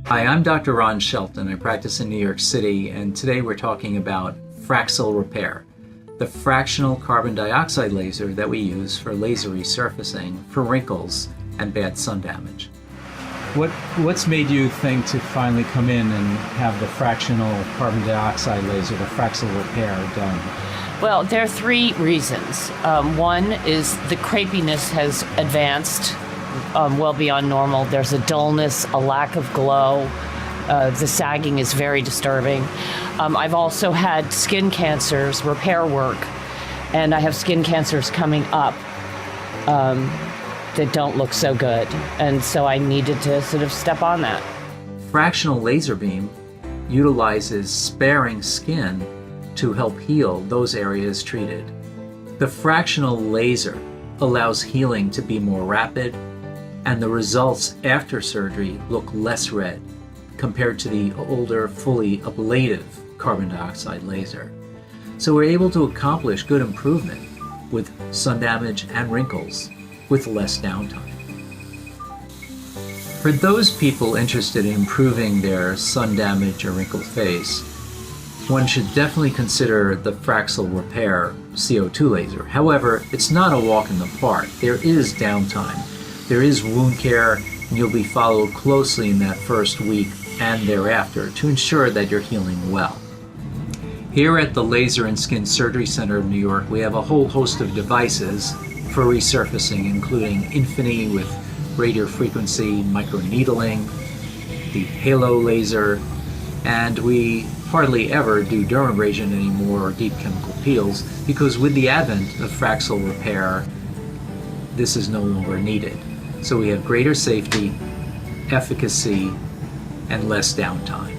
Hi, I'm Dr. Shelton. I practice in New York City, and today we're talking about Fraxel RePair, the fractional carbon dioxide laser that we use for laser resurfacing for wrinkles and bad sun damage. What's made you think to finally come in and have the fractional carbon dioxide laser, the Fraxel RePair, done? Well, there are three reasons. One is the crepiness has advanced well beyond normal. There's a dullness, a lack of glow. The sagging is very disturbing. I've also had skin cancers, repair work, and I have skin cancers coming up that don't look so good. And so I needed to sort of step on that. Fractional laser beam utilizes sparing skin to help heal those areas treated. The fractional laser allows healing to be more rapid, and the results after surgery look less red compared to the older, fully ablative carbon dioxide laser. So we're able to accomplish good improvement with sun damage and wrinkles with less downtime. For those people interested in improving their sun damage or wrinkled face, one should definitely consider the Fraxel RePair C02 laser. However, it's not a walk in the park. There is downtime. There is wound care, and you'll be followed closely in that first week and thereafter to ensure that you're healing well. Here at the Laser and Skin Surgery Center of New York, we have a whole host of devices for resurfacing, including Infinity with radiofrequency microneedling, the Halo laser, and we hardly ever do dermabrasion anymore or deep chemical peels because with the advent of Fraxel RePair, this is no longer needed. So we have greater safety, efficacy, and less downtime.